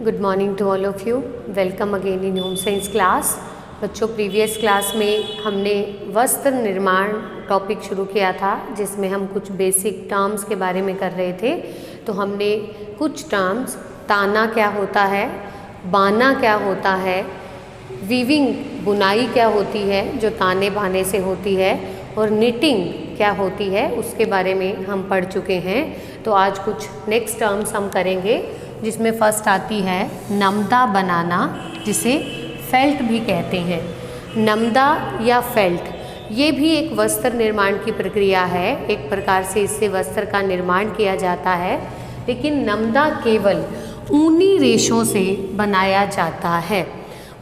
Good morning to all of you. Welcome again in home science class. बच्चों, previous class में हमने वस्त्र निर्माण टॉपिक शुरू किया था, जिसमें हम कुछ बेसिक टर्म्स के बारे में कर रहे थे। तो हमने कुछ टर्म्स, ताना क्या होता है, बाना क्या होता है, वीविंग बुनाई क्या होती है जो ताने बाने से होती है, और निटिंग क्या होती है उसके बारे में हम पढ़ चुके हैं। तो आज कुछ नेक्स्ट टर्म्स हम करेंगे, जिसमें फर्स्ट आती है नमदा बनाना, जिसे फेल्ट भी कहते हैं। नमदा या फेल्ट, ये भी एक वस्त्र निर्माण की प्रक्रिया है। एक प्रकार से इससे वस्त्र का निर्माण किया जाता है, लेकिन नमदा केवल ऊनी रेशों से बनाया जाता है।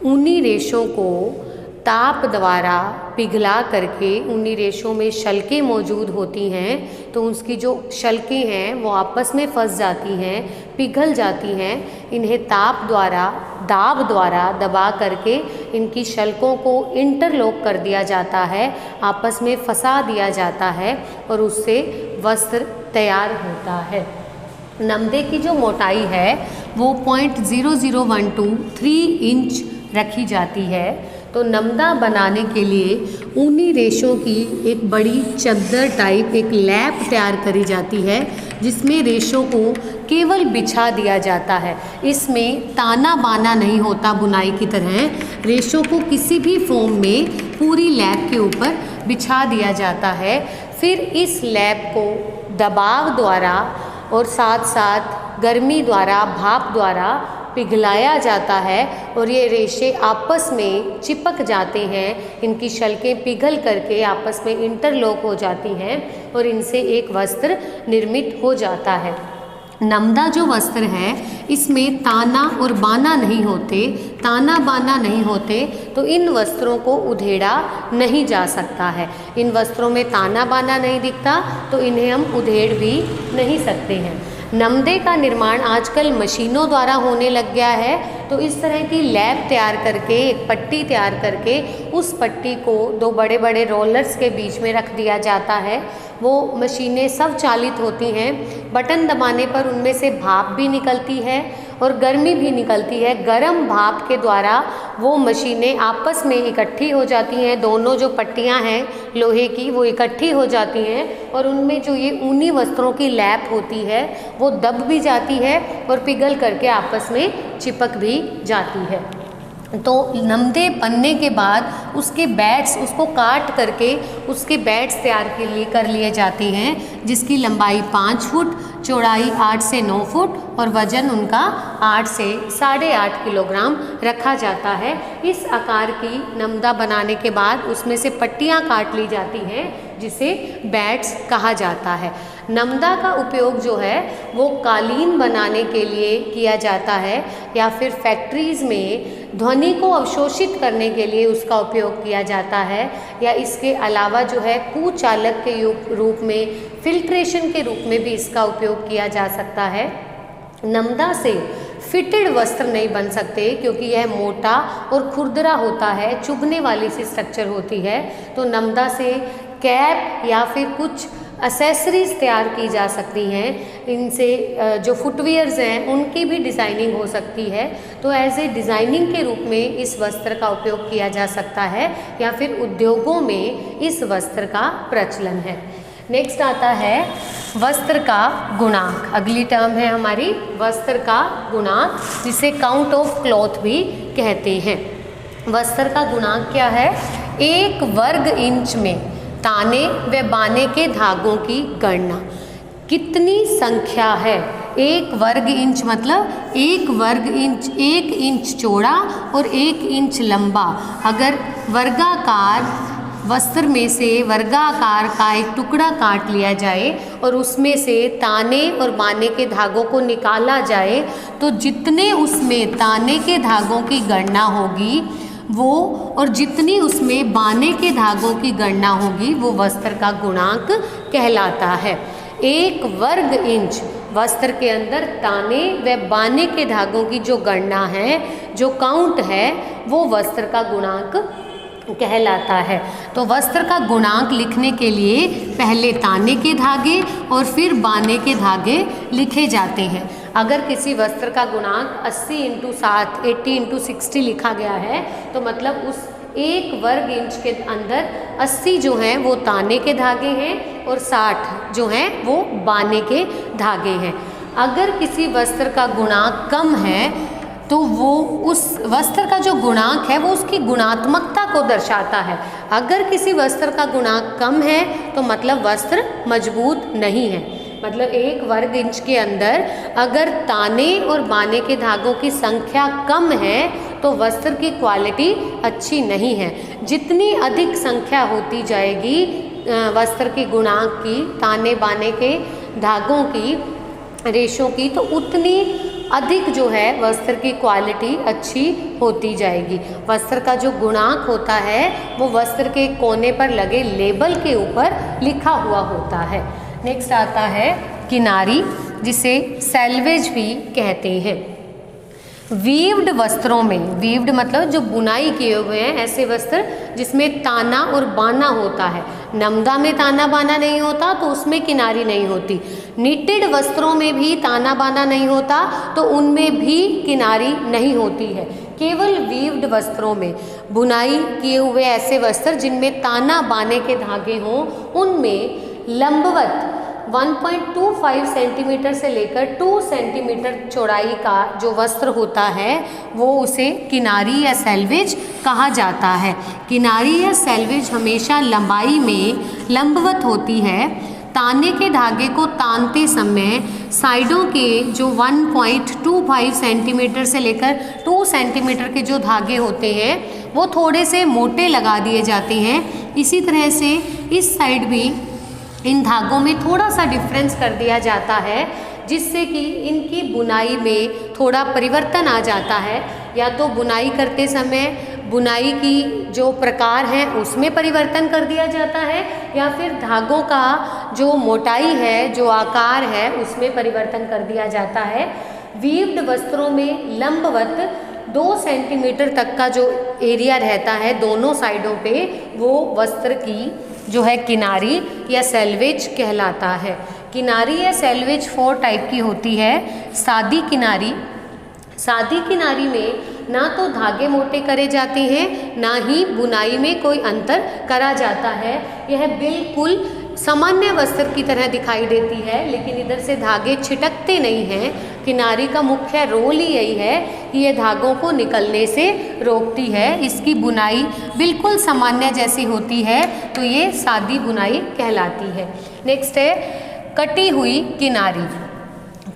ऊनी रेशों को ताप द्वारा पिघला करके, ऊनी रेशों में शल्कें मौजूद होती हैं, तो उसकी जो शल्कें हैं वो आपस में फंस जाती हैं, पिघल जाती हैं। इन्हें ताप द्वारा, दाब द्वारा दबा करके इनकी शल्कों को इंटरलॉक कर दिया जाता है, आपस में फंसा दिया जाता है, और उससे वस्त्र तैयार होता है। नमदे की जो मोटाई है वो 0.0012 इंच रखी जाती है। तो नमदा बनाने के लिए ऊनी रेशों की एक बड़ी चद्दर टाइप एक लैप तैयार करी जाती है, जिसमें रेशों को केवल बिछा दिया जाता है। इसमें ताना बाना नहीं होता बुनाई की तरह। रेशों को किसी भी फॉर्म में पूरी लैप के ऊपर बिछा दिया जाता है। फिर इस लैप को दबाव द्वारा और साथ साथ गर्मी द्वारा, भाप द्वारा पिघलाया जाता है, और ये रेशे आपस में चिपक जाते हैं। इनकी शल्कें पिघल करके आपस में इंटरलॉक हो जाती हैं, और इनसे एक वस्त्र निर्मित हो जाता है। नमदा जो वस्त्र है, इसमें ताना और बाना नहीं होते। ताना बाना नहीं होते तो इन वस्त्रों को उधेड़ा नहीं जा सकता है। इन वस्त्रों में ताना बाना नहीं दिखता, तो इन्हें हम उधेड़ भी नहीं सकते हैं। नमदे का निर्माण आजकल मशीनों द्वारा होने लग गया है। तो इस तरह की लैप तैयार करके, एक पट्टी तैयार करके, उस पट्टी को दो बड़े बड़े रोलर्स के बीच में रख दिया जाता है। वो मशीनें सब चालित होती हैं। बटन दबाने पर उनमें से भाप भी निकलती है और गर्मी भी निकलती है। गर्म भाप के द्वारा वो मशीनें आपस में इकट्ठी हो जाती हैं। दोनों जो पट्टियां हैं लोहे की, वो इकट्ठी हो जाती हैं, और उनमें जो ये ऊनी वस्त्रों की लैप होती है वो दब भी जाती है और पिघल करके आपस में चिपक भी जाती है। तो नमदे बनने के बाद उसके बैट्स, उसको काट करके उसके बैट्स तैयार कर लिए जाते हैं, जिसकी लंबाई 5 फुट, चौड़ाई 8 से 9 फुट और वजन उनका 8 से 8.5 किलोग्राम रखा जाता है। इस आकार की नमदा बनाने के बाद उसमें से पट्टियाँ काट ली जाती हैं, जिसे बैट्स कहा जाता है। नमदा का उपयोग जो है वो कालीन बनाने के लिए किया जाता है, या फिर फैक्ट्रीज़ में ध्वनि को अवशोषित करने के लिए उसका उपयोग किया जाता है, या इसके अलावा जो है कुचालक के रूप में, फिल्ट्रेशन के रूप में भी इसका उपयोग किया जा सकता है। नमदा से फिटेड वस्त्र नहीं बन सकते, क्योंकि यह मोटा और खुरदरा होता है, चुभने वाली सी स्ट्रक्चर होती है। तो नमदा से कैप या फिर कुछ एसेसरीज तैयार की जा सकती हैं। इनसे जो फुटवियर्स हैं उनकी भी डिज़ाइनिंग हो सकती है। तो एज ए डिज़ाइनिंग के रूप में इस वस्त्र का उपयोग किया जा सकता है, या फिर उद्योगों में इस वस्त्र का प्रचलन है। नेक्स्ट आता है वस्त्र का गुणांक। अगली टर्म है हमारी वस्त्र का गुणांक, जिसे काउंट ऑफ क्लॉथ भी कहते हैं। वस्त्र का गुणांक क्या है? 1 वर्ग इंच में ताने व बाने के धागों की गणना। कितनी संख्या है? 1 वर्ग इंच मतलब 1 वर्ग इंच 1 इंच चौड़ा और 1 इंच लंबा। अगर वर्गाकार वस्त्र में से वर्गाकार का एक टुकड़ा काट लिया जाए और उसमें से ताने और बाने के धागों को निकाला जाए, तो जितने उसमें ताने के धागों की गणना होगी वो, और जितनी उसमें बाने के धागों की गणना होगी, वो वस्त्र का गुणांक कहलाता है। 1 वर्ग इंच वस्त्र के अंदर ताने व बाने के धागों की जो गणना है, जो काउंट है, वो वस्त्र का गुणांक कहलाता है। तो वस्त्र का गुणांक लिखने के लिए पहले ताने के धागे और फिर बाने के धागे लिखे जाते हैं। अगर किसी वस्त्र का गुणांक 80 × 7 80 × 60 लिखा गया है तो मतलब उस 1 वर्ग इंच के अंदर 80 जो हैं वो ताने के धागे हैं और 60 जो हैं वो बाने के धागे हैं। अगर किसी वस्त्र का गुणांक कम है तो वो उस वस्त्र का जो गुणांक है वो उसकी गुणात्मकता को दर्शाता है। अगर किसी वस्त्र का गुणांक कम है तो मतलब वस्त्र मजबूत नहीं है। मतलब 1 वर्ग इंच के अंदर अगर ताने और बाने के धागों की संख्या कम है तो वस्त्र की क्वालिटी अच्छी नहीं है। जितनी अधिक संख्या होती जाएगी वस्त्र के गुणांक की, ताने बाने के धागों की, रेशों की, तो उतनी अधिक जो है वस्त्र की क्वालिटी अच्छी होती जाएगी। वस्त्र का जो गुणांक होता है वो वस्त्र के कोने पर लगे लेबल के ऊपर लिखा हुआ होता है। नेक्स्ट आता है किनारी, जिसे सेल्वेज भी कहते हैं। वीव्ड वस्त्रों में, वीव्ड मतलब जो बुनाई किए हुए हैं ऐसे वस्त्र जिसमें ताना और बाना होता है। नमदा में ताना बाना नहीं होता तो उसमें किनारी नहीं होती। निटेड वस्त्रों में भी ताना बाना नहीं होता तो उनमें भी किनारी नहीं होती है। केवल वीव्ड वस्त्रों में, बुनाई किए हुए ऐसे वस्त्र जिनमें ताना बाने के धागे हों, उनमें लंबवत 1.25 सेंटीमीटर से लेकर 2 सेंटीमीटर चौड़ाई का जो वस्त्र होता है वो उसे किनारी या सेल्वेज कहा जाता है। किनारी या सेल्वेज हमेशा लंबाई में लंबवत होती है। ताने के धागे को तानते समय साइडों के जो 1.25 सेंटीमीटर से लेकर 2 सेंटीमीटर के जो धागे होते हैं वो थोड़े से मोटे लगा दिए जाते हैं। इसी तरह से इस साइड भी इन धागों में थोड़ा सा डिफरेंस कर दिया जाता है जिससे कि इनकी बुनाई में थोड़ा परिवर्तन आ जाता है। या तो बुनाई करते समय बुनाई की जो प्रकार है उसमें परिवर्तन कर दिया जाता है या फिर धागों का जो मोटाई है, जो आकार है, उसमें परिवर्तन कर दिया जाता है। वीव्ड वस्त्रों में लंबवत 2 सेंटीमीटर तक का जो एरिया रहता है दोनों साइडों पे, वो वस्त्र की जो है किनारी या सेल्वेज कहलाता है। किनारी या सेल्वेज 4 टाइप की होती है। सादी किनारी, सादी किनारी में ना तो धागे मोटे करे जाते हैं ना ही बुनाई में कोई अंतर करा जाता है। यह बिल्कुल सामान्य वस्त्र की तरह दिखाई देती है लेकिन इधर से धागे छिटकते नहीं हैं। किनारी का मुख्य रोल ही यही है कि ये धागों को निकलने से रोकती है। इसकी बुनाई बिल्कुल सामान्य जैसी होती है तो ये सादी बुनाई कहलाती है। नेक्स्ट है कटी हुई किनारी।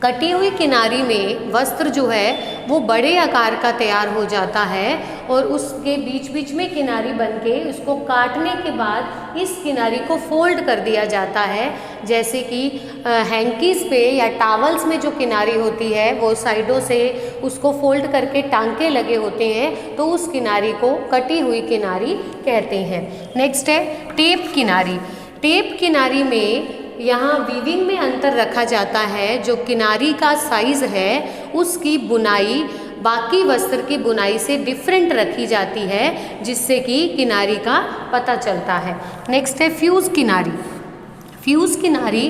कटी हुई किनारी में वस्त्र जो है वो बड़े आकार का तैयार हो जाता है और उसके बीच बीच में किनारी बनके उसको काटने के बाद इस किनारी को फोल्ड कर दिया जाता है। जैसे कि हैंकीज़ पे या टावल्स में जो किनारी होती है वो साइडों से उसको फोल्ड करके टांके लगे होते हैं तो उस किनारी को कटी हुई किनारी कहते हैं। नेक्स्ट है टेप किनारी। टेप किनारी में यहाँ वीविंग में अंतर रखा जाता है। जो किनारी का साइज़ है उसकी बुनाई बाकी वस्त्र की बुनाई से डिफरेंट रखी जाती है जिससे कि किनारी का पता चलता है। नेक्स्ट है फ्यूज़ किनारी। फ्यूज़ किनारी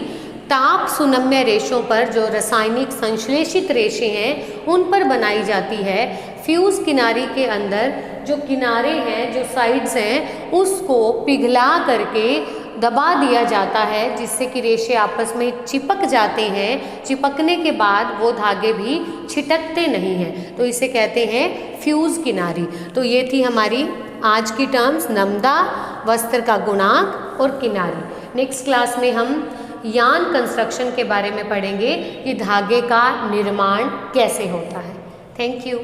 ताप सुनम्य रेशों पर, जो रासायनिक संश्लेषित रेशे हैं उन पर बनाई जाती है। फ्यूज़ किनारी के अंदर जो किनारे हैं, जो साइड्स हैं, उसको पिघला करके दबा दिया जाता है जिससे कि रेशे आपस में चिपक जाते हैं। चिपकने के बाद वो धागे भी छिटकते नहीं हैं तो इसे कहते हैं फ्यूज़ किनारी। तो ये थी हमारी आज की टर्म्स, नमदा, वस्त्र का गुणांक और किनारी। नेक्स्ट क्लास में हम यार्न कंस्ट्रक्शन के बारे में पढ़ेंगे कि धागे का निर्माण कैसे होता है। Thank you.